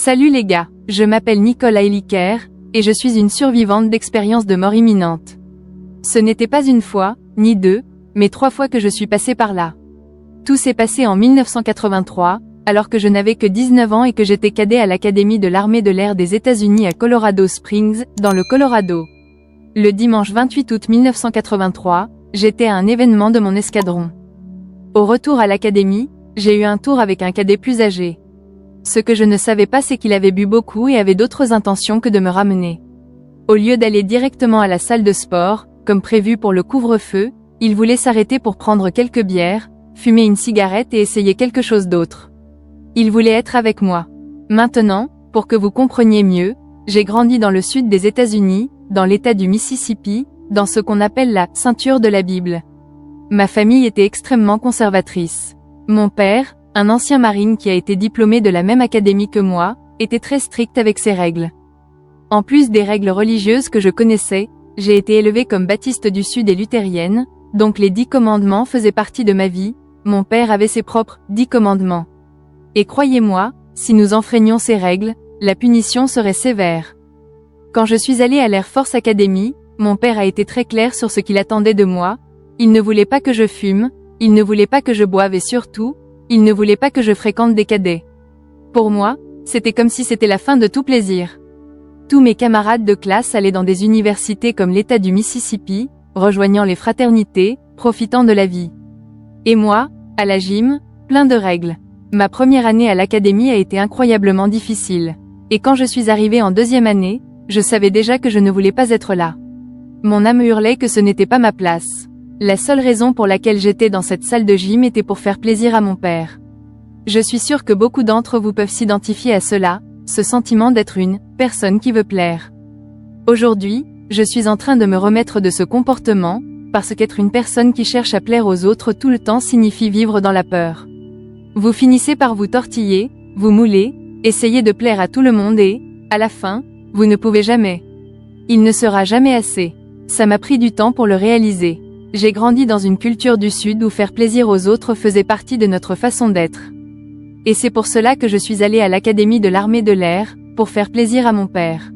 Salut les gars, je m'appelle Nicole Heiliker, et je suis une survivante d'expériences de mort imminente. Ce n'était pas une fois, ni deux, mais 3 fois que je suis passée par là. Tout s'est passé en 1983, alors que je n'avais que 19 ans et que j'étais cadet à l'Académie de l'armée de l'air des États-Unis à Colorado Springs, dans le Colorado. Le dimanche 28 août 1983, j'étais à un événement de mon escadron. Au retour à l'académie, j'ai eu un tour avec un cadet plus âgé. Ce que je ne savais pas, c'est qu'il avait bu beaucoup et avait d'autres intentions que de me ramener. Au lieu d'aller directement à la salle de sport, comme prévu pour le couvre-feu, il voulait s'arrêter pour prendre quelques bières, fumer une cigarette et essayer quelque chose d'autre. Il voulait être avec moi. Maintenant, pour que vous compreniez mieux, j'ai grandi dans le sud des États-Unis, dans l'État du Mississippi, dans ce qu'on appelle la « ceinture de la Bible ». Ma famille était extrêmement conservatrice. Mon père, un ancien marine qui a été diplômé de la même académie que moi, était très strict avec ses règles. En plus des règles religieuses que je connaissais, j'ai été élevée comme baptiste du Sud et luthérienne, donc les 10 commandements faisaient partie de ma vie. Mon père avait ses propres 10 commandements. Et croyez-moi, si nous enfreignions ces règles, la punition serait sévère. Quand je suis allée à l'Air Force Academy, mon père a été très clair sur ce qu'il attendait de moi. Il ne voulait pas que je fume, il ne voulait pas que je boive et surtout, il ne voulait pas que je fréquente des cadets. Pour moi, c'était comme si c'était la fin de tout plaisir. Tous mes camarades de classe allaient dans des universités comme l'État du Mississippi, rejoignant les fraternités, profitant de la vie. Et moi, à la gym, plein de règles. Ma première année à l'académie a été incroyablement difficile. Et quand je suis arrivée en 2e année, je savais déjà que je ne voulais pas être là. Mon âme hurlait que ce n'était pas ma place. La seule raison pour laquelle j'étais dans cette salle de gym était pour faire plaisir à mon père. Je suis sûre que beaucoup d'entre vous peuvent s'identifier à cela, ce sentiment d'être une personne qui veut plaire. Aujourd'hui, je suis en train de me remettre de ce comportement, parce qu'être une personne qui cherche à plaire aux autres tout le temps signifie vivre dans la peur. Vous finissez par vous tortiller, vous mouler, essayer de plaire à tout le monde et, à la fin, vous ne pouvez jamais. Il ne sera jamais assez. Ça m'a pris du temps pour le réaliser. J'ai grandi dans une culture du Sud où faire plaisir aux autres faisait partie de notre façon d'être. Et c'est pour cela que je suis allée à l'Académie de l'armée de l'air, pour faire plaisir à mon père.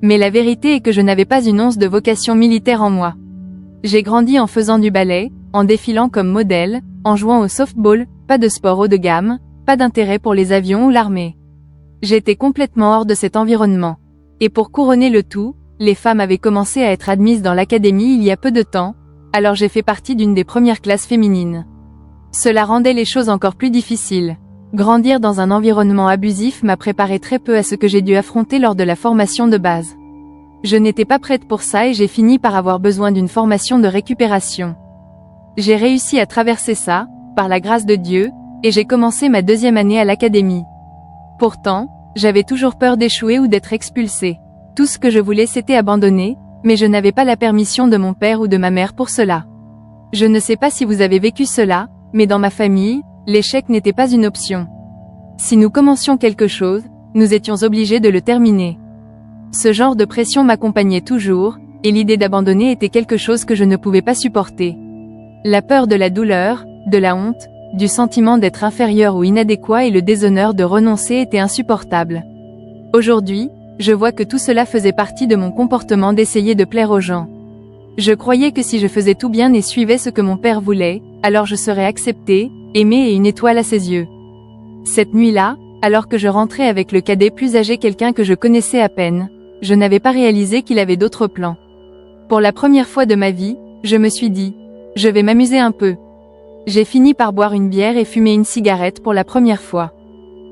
Mais la vérité est que je n'avais pas une once de vocation militaire en moi. J'ai grandi en faisant du ballet, en défilant comme modèle, en jouant au softball, pas de sport haut de gamme, pas d'intérêt pour les avions ou l'armée. J'étais complètement hors de cet environnement. Et pour couronner le tout, les femmes avaient commencé à être admises dans l'académie il y a peu de temps, alors j'ai fait partie d'une des premières classes féminines. Cela rendait les choses encore plus difficiles. Grandir dans un environnement abusif m'a préparé très peu à ce que j'ai dû affronter lors de la formation de base. Je n'étais pas prête pour ça et j'ai fini par avoir besoin d'une formation de récupération. J'ai réussi à traverser ça, par la grâce de Dieu, et j'ai commencé ma 2e année à l'académie. Pourtant, j'avais toujours peur d'échouer ou d'être expulsée. Tout ce que je voulais c'était abandonner, mais je n'avais pas la permission de mon père ou de ma mère pour cela. Je ne sais pas si vous avez vécu cela, mais dans ma famille, l'échec n'était pas une option. Si nous commencions quelque chose, nous étions obligés de le terminer. Ce genre de pression m'accompagnait toujours, et l'idée d'abandonner était quelque chose que je ne pouvais pas supporter. La peur de la douleur, de la honte, du sentiment d'être inférieur ou inadéquat et le déshonneur de renoncer étaient insupportables. Aujourd'hui, je vois que tout cela faisait partie de mon comportement d'essayer de plaire aux gens. Je croyais que si je faisais tout bien et suivais ce que mon père voulait, alors je serais acceptée, aimée et une étoile à ses yeux. Cette nuit-là, alors que je rentrais avec le cadet plus âgé, quelqu'un que je connaissais à peine, je n'avais pas réalisé qu'il avait d'autres plans. Pour la première fois de ma vie, je me suis dit, je vais m'amuser un peu. J'ai fini par boire une bière et fumer une cigarette pour la première fois.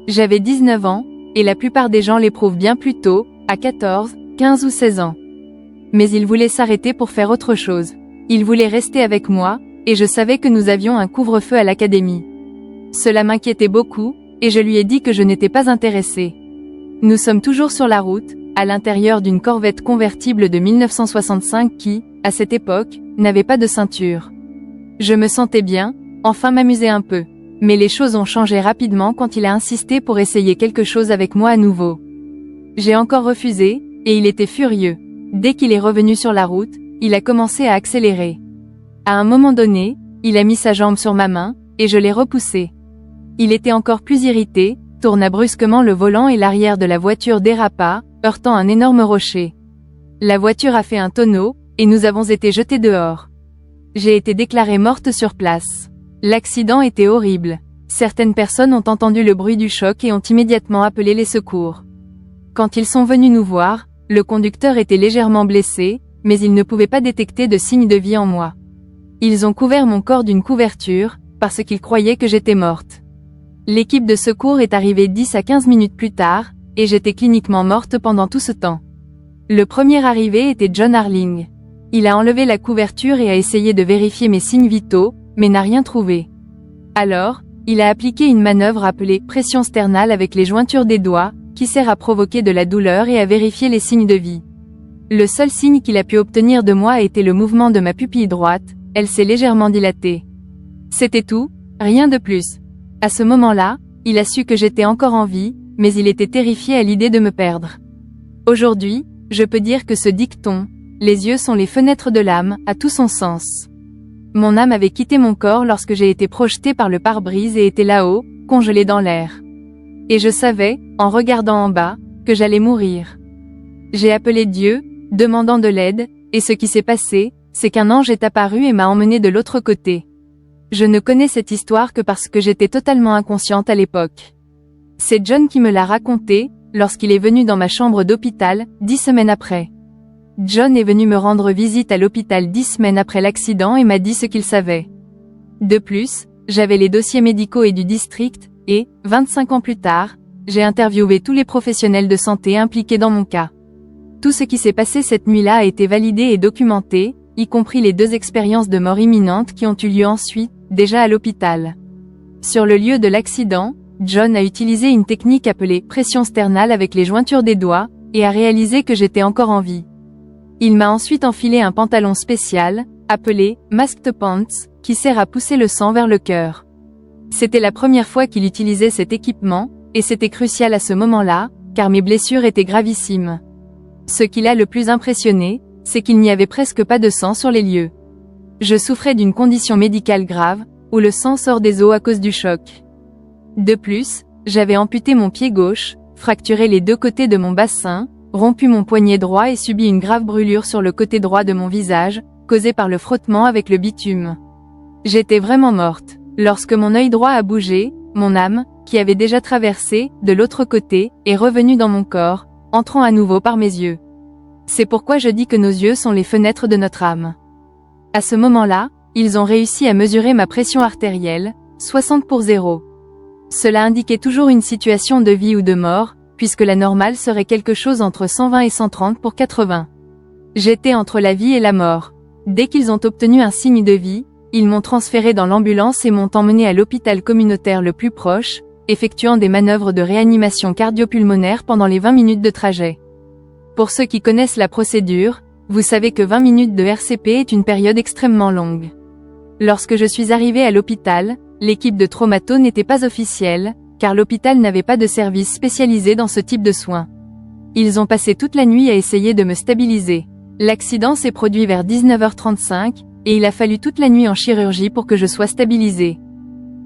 J'avais 19 ans, et la plupart des gens l'éprouvent bien plus tôt, à 14, 15 ou 16 ans. Mais il voulait s'arrêter pour faire autre chose. Il voulait rester avec moi, et je savais que nous avions un couvre-feu à l'académie. Cela m'inquiétait beaucoup, et je lui ai dit que je n'étais pas intéressée. Nous sommes toujours sur la route, à l'intérieur d'une Corvette convertible de 1965 qui, à cette époque, n'avait pas de ceinture. Je me sentais bien, enfin m'amuser un peu. Mais les choses ont changé rapidement quand il a insisté pour essayer quelque chose avec moi à nouveau. J'ai encore refusé, et il était furieux. Dès qu'il est revenu sur la route, il a commencé à accélérer. À un moment donné, il a mis sa jambe sur ma main, et je l'ai repoussé. Il était encore plus irrité, tourna brusquement le volant et l'arrière de la voiture dérapa, heurtant un énorme rocher. La voiture a fait un tonneau, et nous avons été jetés dehors. J'ai été déclarée morte sur place. L'accident était horrible. Certaines personnes ont entendu le bruit du choc et ont immédiatement appelé les secours. Quand ils sont venus nous voir, le conducteur était légèrement blessé, mais ils ne pouvaient pas détecter de signes de vie en moi. Ils ont couvert mon corps d'une couverture, parce qu'ils croyaient que j'étais morte. L'équipe de secours est arrivée 10 à 15 minutes plus tard, et j'étais cliniquement morte pendant tout ce temps. Le premier arrivé était John Harling. Il a enlevé la couverture et a essayé de vérifier mes signes vitaux, mais n'a rien trouvé. Alors, il a appliqué une manœuvre appelée pression sternale avec les jointures des doigts, qui sert à provoquer de la douleur et à vérifier les signes de vie. Le seul signe qu'il a pu obtenir de moi a été le mouvement de ma pupille droite, elle s'est légèrement dilatée. C'était tout, rien de plus. À ce moment-là, il a su que j'étais encore en vie, mais il était terrifié à l'idée de me perdre. Aujourd'hui, je peux dire que ce dicton, les yeux sont les fenêtres de l'âme, a tout son sens. Mon âme avait quitté mon corps lorsque j'ai été projetée par le pare-brise et était là-haut, congelée dans l'air. Et je savais, en regardant en bas, que j'allais mourir. J'ai appelé Dieu, demandant de l'aide, et ce qui s'est passé, c'est qu'un ange est apparu et m'a emmené de l'autre côté. Je ne connais cette histoire que parce que j'étais totalement inconsciente à l'époque. C'est John qui me l'a raconté, lorsqu'il est venu dans ma chambre d'hôpital, 10 semaines après. John est venu me rendre visite à l'hôpital 10 semaines après l'accident et m'a dit ce qu'il savait. De plus, j'avais les dossiers médicaux et du district, et, 25 ans plus tard, j'ai interviewé tous les professionnels de santé impliqués dans mon cas. Tout ce qui s'est passé cette nuit-là a été validé et documenté, y compris les 2 expériences de mort imminente qui ont eu lieu ensuite, déjà à l'hôpital. Sur le lieu de l'accident, John a utilisé une technique appelée pression sternale avec les jointures des doigts, et a réalisé que j'étais encore en vie. Il m'a ensuite enfilé un pantalon spécial, appelé « masked pants », qui sert à pousser le sang vers le cœur. C'était la première fois qu'il utilisait cet équipement, et c'était crucial à ce moment-là, car mes blessures étaient gravissimes. Ce qui l'a le plus impressionné, c'est qu'il n'y avait presque pas de sang sur les lieux. Je souffrais d'une condition médicale grave, où le sang sort des os à cause du choc. De plus, j'avais amputé mon pied gauche, fracturé les 2 côtés de mon bassin, rompu mon poignet droit et subi une grave brûlure sur le côté droit de mon visage, causée par le frottement avec le bitume. J'étais vraiment morte. Lorsque mon œil droit a bougé, mon âme, qui avait déjà traversé, de l'autre côté, est revenue dans mon corps, entrant à nouveau par mes yeux. C'est pourquoi je dis que nos yeux sont les fenêtres de notre âme. À ce moment-là, ils ont réussi à mesurer ma pression artérielle, 60/0. Cela indiquait toujours une situation de vie ou de mort, puisque la normale serait quelque chose entre 120 et 130/80. J'étais entre la vie et la mort. Dès qu'ils ont obtenu un signe de vie, ils m'ont transféré dans l'ambulance et m'ont emmené à l'hôpital communautaire le plus proche, effectuant des manœuvres de réanimation cardio-pulmonaire pendant les 20 minutes de trajet. Pour ceux qui connaissent la procédure, vous savez que 20 minutes de RCP est une période extrêmement longue. Lorsque je suis arrivée à l'hôpital, l'équipe de traumato n'était pas officielle, car l'hôpital n'avait pas de service spécialisé dans ce type de soins. Ils ont passé toute la nuit à essayer de me stabiliser. L'accident s'est produit vers 19h35, et il a fallu toute la nuit en chirurgie pour que je sois stabilisée.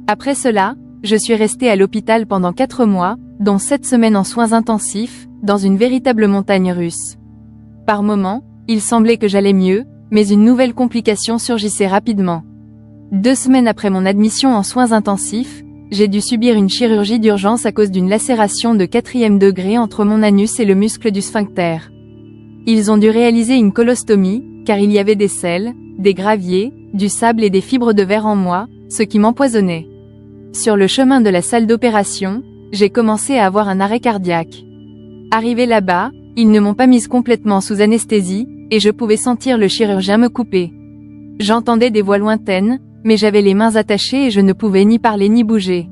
Après cela, je suis restée à l'hôpital pendant 4 mois, dont 7 semaines en soins intensifs, dans une véritable montagne russe. Par moments, il semblait que j'allais mieux, mais une nouvelle complication surgissait rapidement. 2 semaines après mon admission en soins intensifs, j'ai dû subir une chirurgie d'urgence à cause d'une lacération de 4e degré entre mon anus et le muscle du sphincter. Ils ont dû réaliser une colostomie, car il y avait des sels, des graviers, du sable et des fibres de verre en moi, ce qui m'empoisonnait. Sur le chemin de la salle d'opération, j'ai commencé à avoir un arrêt cardiaque. Arrivé là-bas, ils ne m'ont pas mise complètement sous anesthésie, et je pouvais sentir le chirurgien me couper. J'entendais des voix lointaines, mais j'avais les mains attachées et je ne pouvais ni parler ni bouger.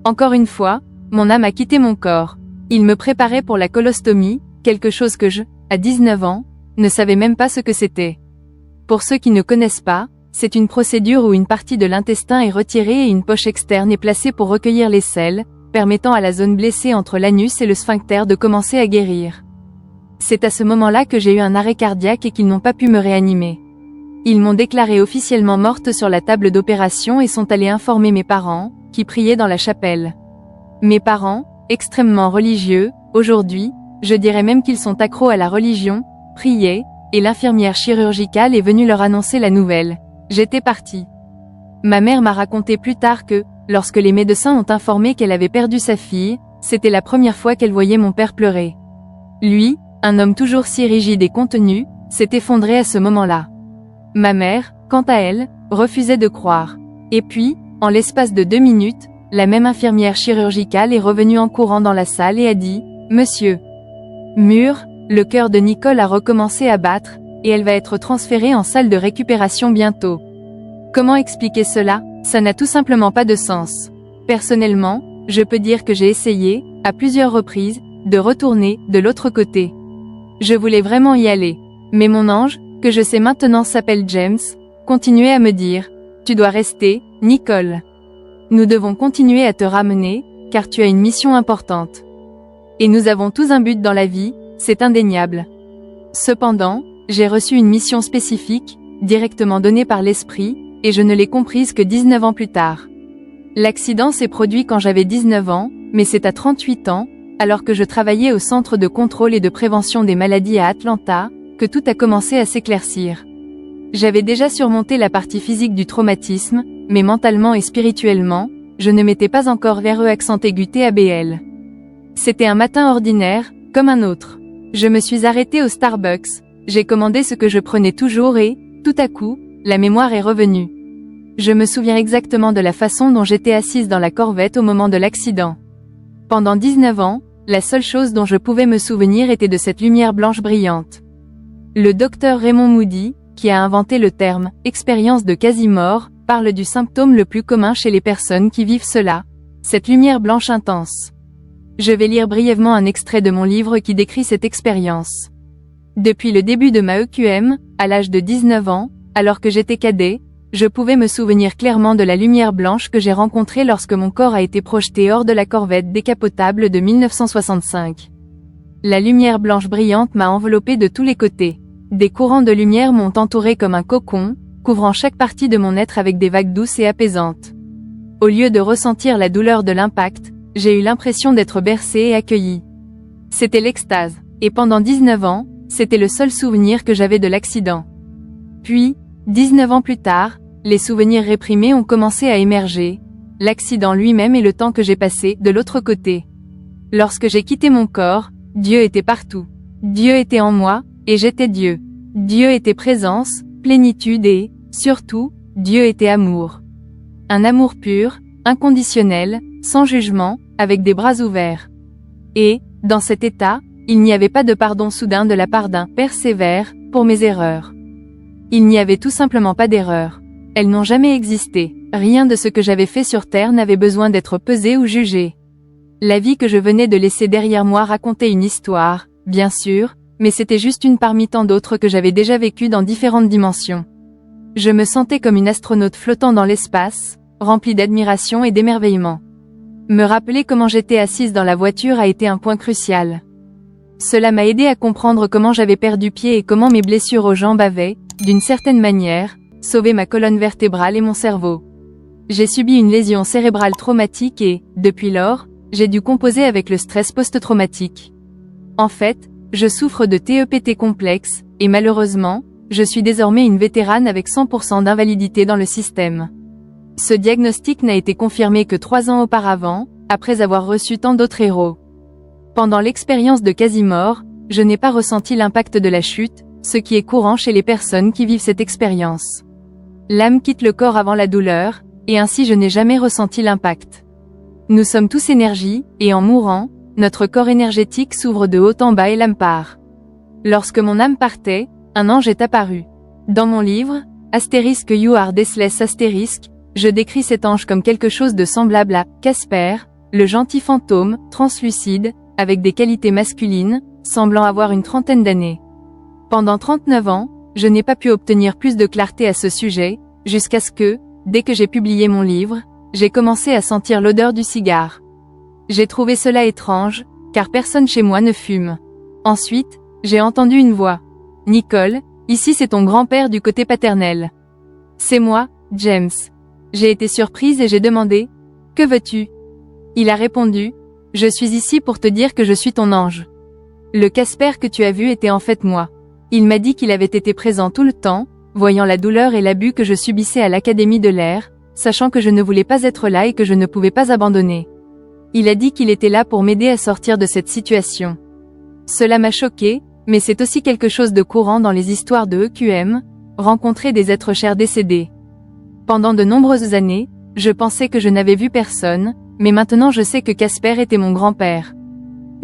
Encore une fois, mon âme a quitté mon corps. Il me préparait pour la colostomie, quelque chose que je, à 19 ans, ne savais même pas ce que c'était. Pour ceux qui ne connaissent pas, c'est une procédure où une partie de l'intestin est retirée et une poche externe est placée pour recueillir les selles, permettant à la zone blessée entre l'anus et le sphincter de commencer à guérir. C'est à ce moment-là que j'ai eu un arrêt cardiaque et qu'ils n'ont pas pu me réanimer. Ils m'ont déclarée officiellement morte sur la table d'opération et sont allés informer mes parents, qui priaient dans la chapelle. Mes parents, extrêmement religieux, aujourd'hui, je dirais même qu'ils sont accros à la religion, priaient, et l'infirmière chirurgicale est venue leur annoncer la nouvelle. J'étais partie. Ma mère m'a raconté plus tard que, lorsque les médecins ont informé qu'elle avait perdu sa fille, c'était la première fois qu'elle voyait mon père pleurer. Lui, un homme toujours si rigide et contenu, s'est effondré à ce moment-là. Ma mère, quant à elle, refusait de croire. Et puis, en l'espace de 2 minutes, la même infirmière chirurgicale est revenue en courant dans la salle et a dit « Monsieur Mur, le cœur de Nicole a recommencé à battre, et elle va être transférée en salle de récupération bientôt. » Comment expliquer cela? Ça n'a tout simplement pas de sens. Personnellement, je peux dire que j'ai essayé, à plusieurs reprises, de retourner de l'autre côté. Je voulais vraiment y aller. Mais mon ange, que je sais maintenant s'appelle James, continuait à me dire « Tu dois rester, Nicole. Nous devons continuer à te ramener, car tu as une mission importante. Et nous avons tous un but dans la vie, c'est indéniable. Cependant, j'ai reçu une mission spécifique, directement donnée par l'esprit, et je ne l'ai comprise que 19 ans plus tard. L'accident s'est produit quand j'avais 19 ans, mais c'est à 38 ans, alors que je travaillais au Centre de contrôle et de prévention des maladies à Atlanta, que tout a commencé à s'éclaircir. J'avais déjà surmonté la partie physique du traumatisme, mais mentalement et spirituellement, je ne m'étais pas encore vers eux accent aigu TABL. C'était un matin ordinaire, comme un autre. Je me suis arrêtée au Starbucks, j'ai commandé ce que je prenais toujours et, tout à coup, la mémoire est revenue. Je me souviens exactement de la façon dont j'étais assise dans la corvette au moment de l'accident. Pendant 19 ans, la seule chose dont je pouvais me souvenir était de cette lumière blanche brillante. Le docteur Raymond Moody, qui a inventé le terme « expérience de quasi-mort », parle du symptôme le plus commun chez les personnes qui vivent cela, cette lumière blanche intense. Je vais lire brièvement un extrait de mon livre qui décrit cette expérience. Depuis le début de ma EQM, à l'âge de 19 ans, alors que j'étais cadet, je pouvais me souvenir clairement de la lumière blanche que j'ai rencontrée lorsque mon corps a été projeté hors de la corvette décapotable de 1965. La lumière blanche brillante m'a enveloppée de tous les côtés. Des courants de lumière m'ont entouré comme un cocon, couvrant chaque partie de mon être avec des vagues douces et apaisantes. Au lieu de ressentir la douleur de l'impact, j'ai eu l'impression d'être bercée et accueillie. C'était l'extase. Et pendant 19 ans, c'était le seul souvenir que j'avais de l'accident. Puis, 19 ans plus tard, les souvenirs réprimés ont commencé à émerger, l'accident lui-même et le temps que j'ai passé de l'autre côté. Lorsque j'ai quitté mon corps, Dieu était partout. Dieu était en moi, et j'étais Dieu. Dieu était présence, plénitude et, surtout, Dieu était amour. Un amour pur, inconditionnel, sans jugement, avec des bras ouverts. Et, dans cet état, il n'y avait pas de pardon soudain de la part d'un « Père sévère » pour mes erreurs. Il n'y avait tout simplement pas d'erreurs. Elles n'ont jamais existé. Rien de ce que j'avais fait sur Terre n'avait besoin d'être pesé ou jugé. La vie que je venais de laisser derrière moi racontait une histoire, bien sûr, mais c'était juste une parmi tant d'autres que j'avais déjà vécues dans différentes dimensions. Je me sentais comme une astronaute flottant dans l'espace, remplie d'admiration et d'émerveillement. Me rappeler comment j'étais assise dans la voiture a été un point crucial. Cela m'a aidé à comprendre comment j'avais perdu pied et comment mes blessures aux jambes avaient, d'une certaine manière, sauvé ma colonne vertébrale et mon cerveau. J'ai subi une lésion cérébrale traumatique et, depuis lors, j'ai dû composer avec le stress post-traumatique. En fait, je souffre de TEPT complexe, et malheureusement, je suis désormais une vétérane avec 100% d'invalidité dans le système. Ce diagnostic n'a été confirmé que 3 ans auparavant, après avoir reçu tant d'autres héros. Pendant l'expérience de quasi-mort, je n'ai pas ressenti l'impact de la chute, ce qui est courant chez les personnes qui vivent cette expérience. L'âme quitte le corps avant la douleur, et ainsi je n'ai jamais ressenti l'impact. Nous sommes tous énergie, et en mourant, notre corps énergétique s'ouvre de haut en bas et l'âme part. Lorsque mon âme partait, un ange est apparu. Dans mon livre, * You are Deathless *, je décris cet ange comme quelque chose de semblable à Casper, le gentil fantôme, translucide, avec des qualités masculines, semblant avoir une trentaine d'années. Pendant 39 ans, je n'ai pas pu obtenir plus de clarté à ce sujet, jusqu'à ce que, dès que j'ai publié mon livre, j'ai commencé à sentir l'odeur du cigare. J'ai trouvé cela étrange, car personne chez moi ne fume. Ensuite, j'ai entendu une voix. « Nicole, ici c'est ton grand-père du côté paternel. » « C'est moi, James. » J'ai été surprise et j'ai demandé « Que veux-tu » Il a répondu, « Je suis ici pour te dire que je suis ton ange. » Le Casper que tu as vu était en fait moi. Il m'a dit qu'il avait été présent tout le temps, voyant la douleur et l'abus que je subissais à l'Académie de l'air, sachant que je ne voulais pas être là et que je ne pouvais pas abandonner. Il a dit qu'il était là pour m'aider à sortir de cette situation. Cela m'a choqué, mais c'est aussi quelque chose de courant dans les histoires de EQM, rencontrer des êtres chers décédés. Pendant de nombreuses années, je pensais que je n'avais vu personne, mais maintenant je sais que Casper était mon grand-père.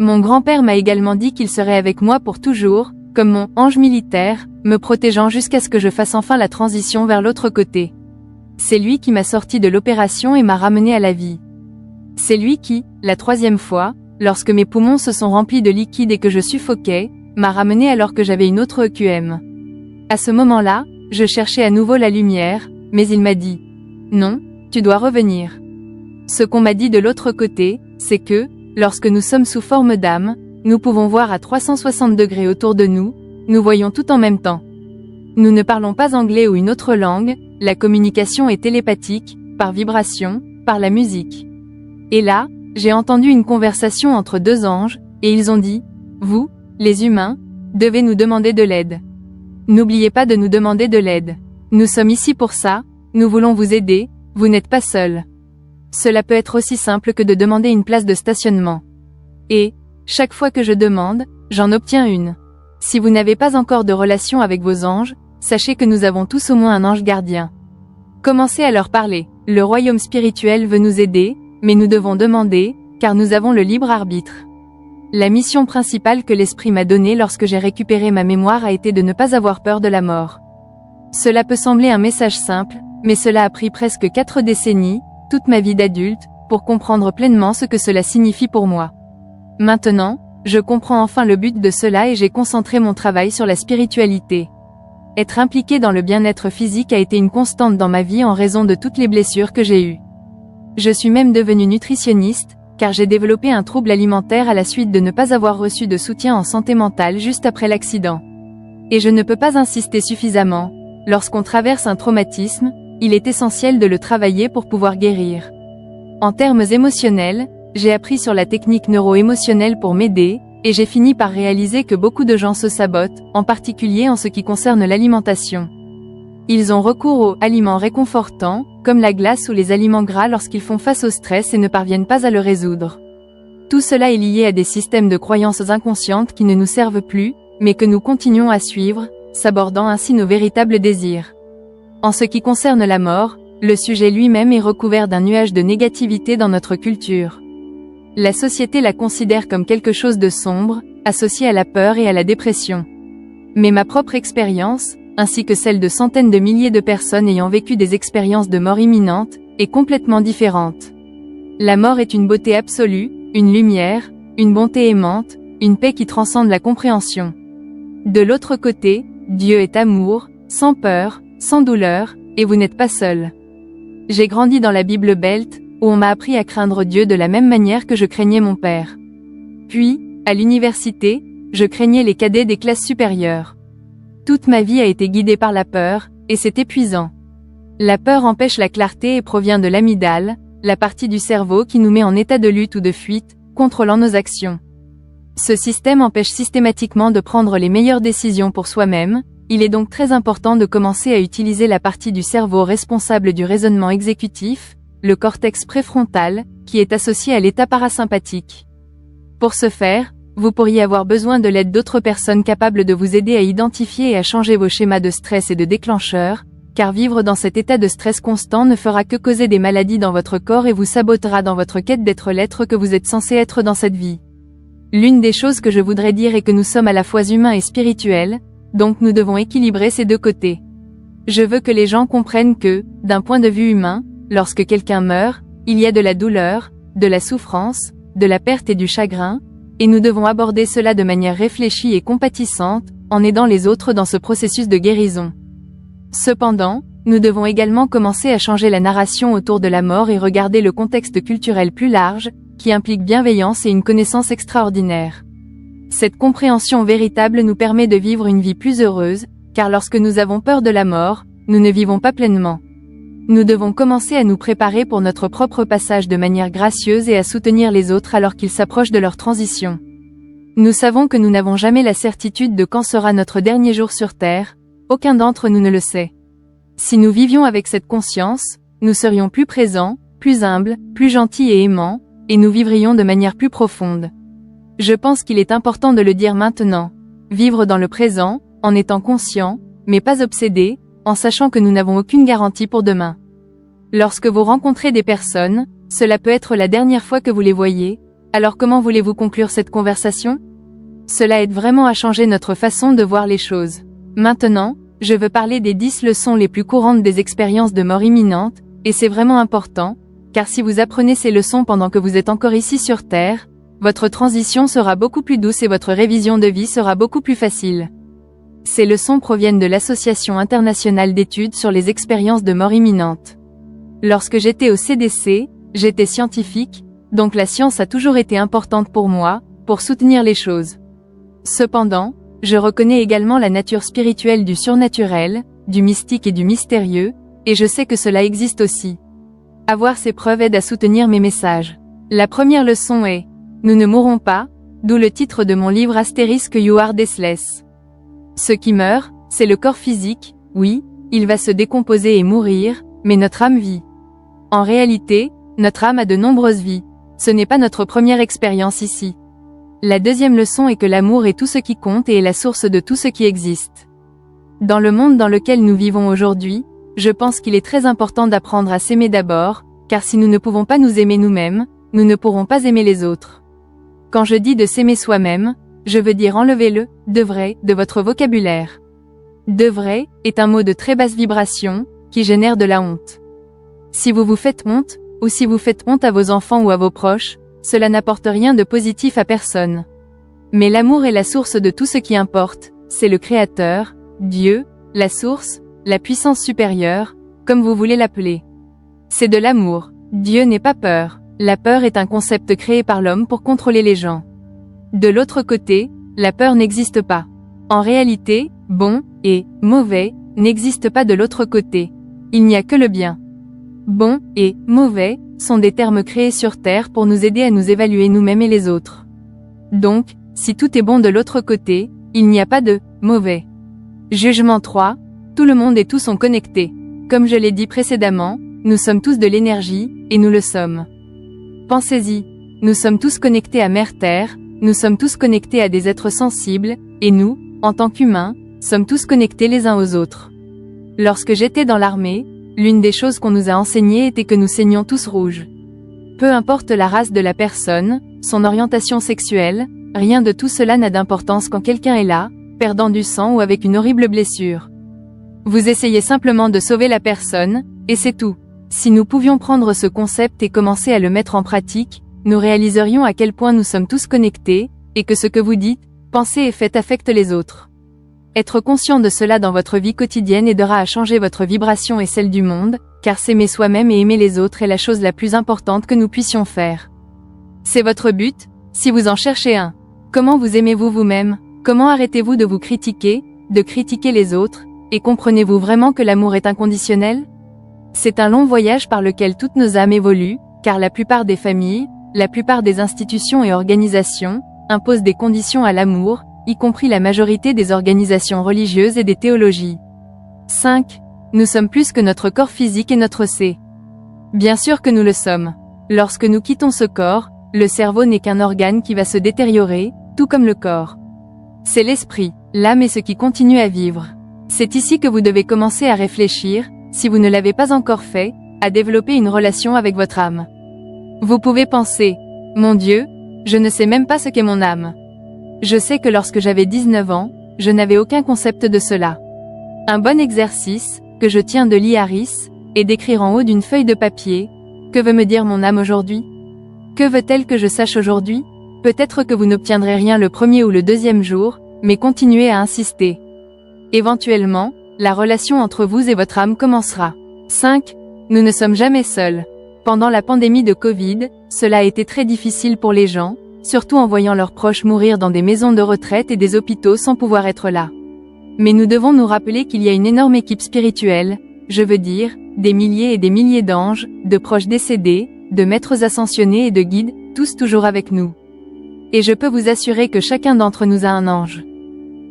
Mon grand-père m'a également dit qu'il serait avec moi pour toujours, comme mon ange militaire, me protégeant jusqu'à ce que je fasse enfin la transition vers l'autre côté. C'est lui qui m'a sorti de l'opération et m'a ramené à la vie. C'est lui qui, la 3e fois, lorsque mes poumons se sont remplis de liquide et que je suffoquais, m'a ramené alors que j'avais une autre EQM. À ce moment-là, je cherchais à nouveau la lumière, mais il m'a dit « Non, tu dois revenir ». Ce qu'on m'a dit de l'autre côté, c'est que, lorsque nous sommes sous forme d'âme, nous pouvons voir à 360 degrés autour de nous, nous voyons tout en même temps. Nous ne parlons pas anglais ou une autre langue, la communication est télépathique, par vibration, par la musique. Et là, j'ai entendu une conversation entre 2 anges, et ils ont dit « Vous, les humains, devez nous demander de l'aide. N'oubliez pas de nous demander de l'aide. Nous sommes ici pour ça, nous voulons vous aider, vous n'êtes pas seuls. » Cela peut être aussi simple que de demander une place de stationnement. Et, chaque fois que je demande, j'en obtiens une. Si vous n'avez pas encore de relation avec vos anges, sachez que nous avons tous au moins un ange gardien. Commencez à leur parler. Le royaume spirituel veut nous aider, mais nous devons demander, car nous avons le libre arbitre. La mission principale que l'esprit m'a donnée lorsque j'ai récupéré ma mémoire a été de ne pas avoir peur de la mort. Cela peut sembler un message simple, mais cela a pris presque 4 décennies, toute ma vie d'adulte, pour comprendre pleinement ce que cela signifie pour moi. Maintenant, je comprends enfin le but de cela et j'ai concentré mon travail sur la spiritualité. Être impliqué dans le bien-être physique a été une constante dans ma vie en raison de toutes les blessures que j'ai eues. Je suis même devenue nutritionniste, car j'ai développé un trouble alimentaire à la suite de ne pas avoir reçu de soutien en santé mentale juste après l'accident. Et je ne peux pas insister suffisamment, lorsqu'on traverse un traumatisme, il est essentiel de le travailler pour pouvoir guérir. En termes émotionnels, j'ai appris sur la technique neuro-émotionnelle pour m'aider, et j'ai fini par réaliser que beaucoup de gens se sabotent, en particulier en ce qui concerne l'alimentation. Ils ont recours aux aliments réconfortants, comme la glace ou les aliments gras lorsqu'ils font face au stress et ne parviennent pas à le résoudre. Tout cela est lié à des systèmes de croyances inconscientes qui ne nous servent plus, mais que nous continuons à suivre, sabordant ainsi nos véritables désirs. En ce qui concerne la mort, le sujet lui-même est recouvert d'un nuage de négativité dans notre culture. La société la considère comme quelque chose de sombre, associé à la peur et à la dépression. Mais ma propre expérience, ainsi que celle de centaines de milliers de personnes ayant vécu des expériences de mort imminente, est complètement différente. La mort est une beauté absolue, une lumière, une bonté aimante, une paix qui transcende la compréhension. De l'autre côté, Dieu est amour, sans peur, sans douleur, et vous n'êtes pas seul. J'ai grandi dans la Bible Belt, où on m'a appris à craindre Dieu de la même manière que je craignais mon père. Puis, à l'université, je craignais les cadets des classes supérieures. Toute ma vie a été guidée par la peur, et c'est épuisant. La peur empêche la clarté et provient de l'amygdale, la partie du cerveau qui nous met en état de lutte ou de fuite, contrôlant nos actions. Ce système empêche systématiquement de prendre les meilleures décisions pour soi-même. Il est donc très important de commencer à utiliser la partie du cerveau responsable du raisonnement exécutif, le cortex préfrontal, qui est associé à l'état parasympathique. Pour ce faire, vous pourriez avoir besoin de l'aide d'autres personnes capables de vous aider à identifier et à changer vos schémas de stress et de déclencheurs, car vivre dans cet état de stress constant ne fera que causer des maladies dans votre corps et vous sabotera dans votre quête d'être l'être que vous êtes censé être dans cette vie. L'une des choses que je voudrais dire est que nous sommes à la fois humains et spirituels, donc nous devons équilibrer ces deux côtés. Je veux que les gens comprennent que, d'un point de vue humain, lorsque quelqu'un meurt, il y a de la douleur, de la souffrance, de la perte et du chagrin, et nous devons aborder cela de manière réfléchie et compatissante, en aidant les autres dans ce processus de guérison. Cependant, nous devons également commencer à changer la narration autour de la mort et regarder le contexte culturel plus large, qui implique bienveillance et une connaissance extraordinaire. Cette compréhension véritable nous permet de vivre une vie plus heureuse, car lorsque nous avons peur de la mort, nous ne vivons pas pleinement. Nous devons commencer à nous préparer pour notre propre passage de manière gracieuse et à soutenir les autres alors qu'ils s'approchent de leur transition. Nous savons que nous n'avons jamais la certitude de quand sera notre dernier jour sur Terre, aucun d'entre nous ne le sait. Si nous vivions avec cette conscience, nous serions plus présents, plus humbles, plus gentils et aimants, et nous vivrions de manière plus profonde. Je pense qu'il est important de le dire maintenant. Vivre dans le présent, en étant conscient, mais pas obsédé, en sachant que nous n'avons aucune garantie pour demain. Lorsque vous rencontrez des personnes, cela peut être la dernière fois que vous les voyez, alors comment voulez-vous conclure cette conversation? Cela aide vraiment à changer notre façon de voir les choses. Maintenant, je veux parler des 10 leçons les plus courantes des expériences de mort imminente, et c'est vraiment important, car si vous apprenez ces leçons pendant que vous êtes encore ici sur Terre, votre transition sera beaucoup plus douce et votre révision de vie sera beaucoup plus facile. Ces leçons proviennent de l'Association internationale d'études sur les expériences de mort imminente. Lorsque j'étais au CDC, j'étais scientifique, donc la science a toujours été importante pour moi, pour soutenir les choses. Cependant, je reconnais également la nature spirituelle du surnaturel, du mystique et du mystérieux, et je sais que cela existe aussi. Avoir ces preuves aide à soutenir mes messages. La première leçon est « Nous ne mourrons pas », d'où le titre de mon livre * You are deathless. Ce qui meurt, c'est le corps physique, oui, il va se décomposer et mourir, mais notre âme vit. En réalité, notre âme a de nombreuses vies. Ce n'est pas notre première expérience ici. La deuxième leçon est que l'amour est tout ce qui compte et est la source de tout ce qui existe. Dans le monde dans lequel nous vivons aujourd'hui, je pense qu'il est très important d'apprendre à s'aimer d'abord, car si nous ne pouvons pas nous aimer nous-mêmes, nous ne pourrons pas aimer les autres. Quand je dis de s'aimer soi-même, je veux dire enlever le « devrait » de votre vocabulaire. « Devrait » est un mot de très basse vibration, qui génère de la honte. Si vous vous faites honte, ou si vous faites honte à vos enfants ou à vos proches, cela n'apporte rien de positif à personne. Mais l'amour est la source de tout ce qui importe, c'est le Créateur, Dieu, la source, la puissance supérieure, comme vous voulez l'appeler. C'est de l'amour. Dieu n'est pas peur. La peur est un concept créé par l'homme pour contrôler les gens. De l'autre côté, la peur n'existe pas. En réalité, bon et mauvais n'existent pas de l'autre côté. Il n'y a que le bien. Bon et mauvais sont des termes créés sur Terre pour nous aider à nous évaluer nous-mêmes et les autres. Donc, si tout est bon de l'autre côté, il n'y a pas de mauvais. Jugement 3. Tout le monde et tout sont connectés. Comme je l'ai dit précédemment, nous sommes tous de l'énergie, et nous le sommes. Pensez-y. Nous sommes tous connectés à Mère Terre, nous sommes tous connectés à des êtres sensibles, et nous, en tant qu'humains, sommes tous connectés les uns aux autres. Lorsque j'étais dans l'armée, l'une des choses qu'on nous a enseignées était que nous saignions tous rouge. Peu importe la race de la personne, son orientation sexuelle, rien de tout cela n'a d'importance quand quelqu'un est là, perdant du sang ou avec une horrible blessure. Vous essayez simplement de sauver la personne, et c'est tout. Si nous pouvions prendre ce concept et commencer à le mettre en pratique, nous réaliserions à quel point nous sommes tous connectés, et que ce que vous dites, pensez et faites affecte les autres. Être conscient de cela dans votre vie quotidienne aidera à changer votre vibration et celle du monde, car s'aimer soi-même et aimer les autres est la chose la plus importante que nous puissions faire. C'est votre but, si vous en cherchez un. Comment vous aimez-vous vous-même? Comment arrêtez-vous de vous critiquer, de critiquer les autres, et comprenez-vous vraiment que l'amour est inconditionnel? C'est un long voyage par lequel toutes nos âmes évoluent, car la plupart des familles, la plupart des institutions et organisations, imposent des conditions à l'amour, y compris la majorité des organisations religieuses et des théologies. 5. Nous sommes plus que notre corps physique et notre C. Bien sûr que nous le sommes. Lorsque nous quittons ce corps, le cerveau n'est qu'un organe qui va se détériorer, tout comme le corps. C'est l'esprit, l'âme et ce qui continue à vivre. C'est ici que vous devez commencer à réfléchir, si vous ne l'avez pas encore fait, à développer une relation avec votre âme. Vous pouvez penser, « Mon Dieu, je ne sais même pas ce qu'est mon âme. » Je sais que lorsque j'avais 19 ans, je n'avais aucun concept de cela. Un bon exercice, que je tiens de Lee Harris, est d'écrire en haut d'une feuille de papier, « Que veut me dire mon âme aujourd'hui? Que veut-elle que je sache aujourd'hui? » Peut-être que vous n'obtiendrez rien le premier ou le deuxième jour, mais continuez à insister. Éventuellement, la relation entre vous et votre âme commencera. 5. Nous ne sommes jamais seuls. Pendant la pandémie de Covid, cela a été très difficile pour les gens, surtout en voyant leurs proches mourir dans des maisons de retraite et des hôpitaux sans pouvoir être là. Mais nous devons nous rappeler qu'il y a une énorme équipe spirituelle, je veux dire, des milliers et des milliers d'anges, de proches décédés, de maîtres ascensionnés et de guides, tous toujours avec nous. Et je peux vous assurer que chacun d'entre nous a un ange.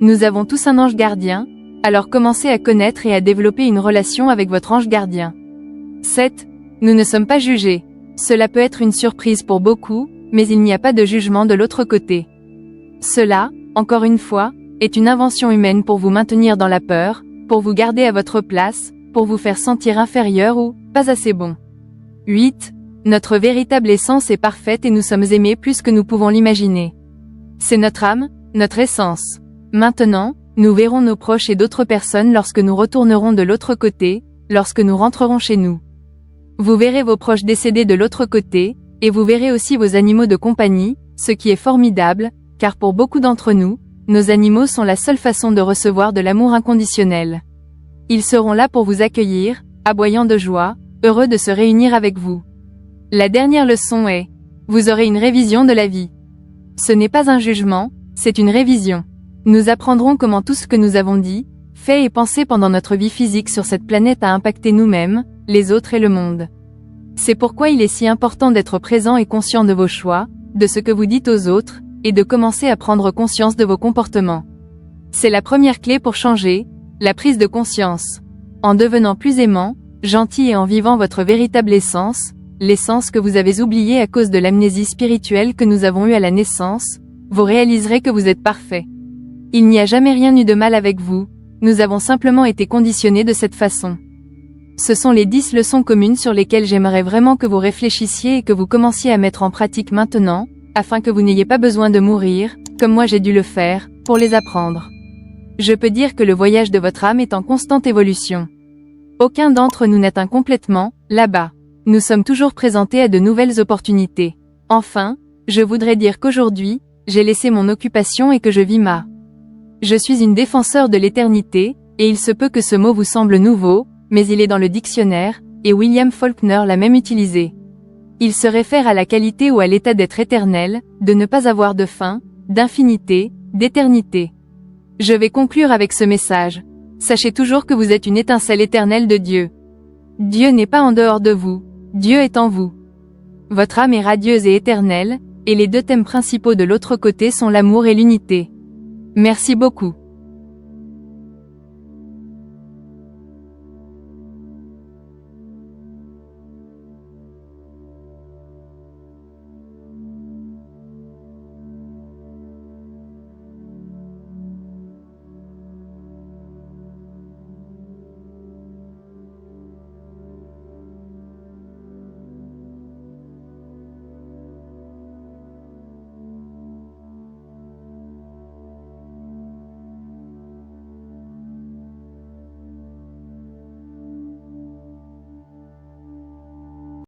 Nous avons tous un ange gardien, alors commencez à connaître et à développer une relation avec votre ange gardien. 7. Nous ne sommes pas jugés. Cela peut être une surprise pour beaucoup, mais il n'y a pas de jugement de l'autre côté. Cela, encore une fois, est une invention humaine pour vous maintenir dans la peur, pour vous garder à votre place, pour vous faire sentir inférieur ou pas assez bon. 8. Notre véritable essence est parfaite et nous sommes aimés plus que nous pouvons l'imaginer. C'est notre âme, notre essence. Maintenant, nous verrons nos proches et d'autres personnes lorsque nous retournerons de l'autre côté, lorsque nous rentrerons chez nous. Vous verrez vos proches décédés de l'autre côté, et vous verrez aussi vos animaux de compagnie, ce qui est formidable, car pour beaucoup d'entre nous, nos animaux sont la seule façon de recevoir de l'amour inconditionnel. Ils seront là pour vous accueillir, aboyant de joie, heureux de se réunir avec vous. La dernière leçon est, vous aurez une révision de la vie. Ce n'est pas un jugement, c'est une révision. Nous apprendrons comment tout ce que nous avons dit, fait et pensé pendant notre vie physique sur cette planète a impacté nous-mêmes, les autres et le monde. C'est pourquoi il est si important d'être présent et conscient de vos choix, de ce que vous dites aux autres, et de commencer à prendre conscience de vos comportements. C'est la première clé pour changer, la prise de conscience. En devenant plus aimant, gentil et en vivant votre véritable essence, l'essence que vous avez oubliée à cause de l'amnésie spirituelle que nous avons eue à la naissance, vous réaliserez que vous êtes parfait. Il n'y a jamais rien eu de mal avec vous, nous avons simplement été conditionnés de cette façon. Ce sont les 10 leçons communes sur lesquelles j'aimerais vraiment que vous réfléchissiez et que vous commenciez à mettre en pratique maintenant, afin que vous n'ayez pas besoin de mourir, comme moi j'ai dû le faire, pour les apprendre. Je peux dire que le voyage de votre âme est en constante évolution. Aucun d'entre nous n'atteint complètement, là-bas. Nous sommes toujours présentés à de nouvelles opportunités. Enfin, je voudrais dire qu'aujourd'hui, j'ai laissé mon occupation et que je vis ma. Je suis une défenseur de l'éternité, et il se peut que ce mot vous semble nouveau, mais il est dans le dictionnaire, et William Faulkner l'a même utilisé. Il se réfère à la qualité ou à l'état d'être éternel, de ne pas avoir de fin, d'infinité, d'éternité. Je vais conclure avec ce message. Sachez toujours que vous êtes une étincelle éternelle de Dieu. Dieu n'est pas en dehors de vous, Dieu est en vous. Votre âme est radieuse et éternelle, et les deux thèmes principaux de l'autre côté sont l'amour et l'unité. Merci beaucoup.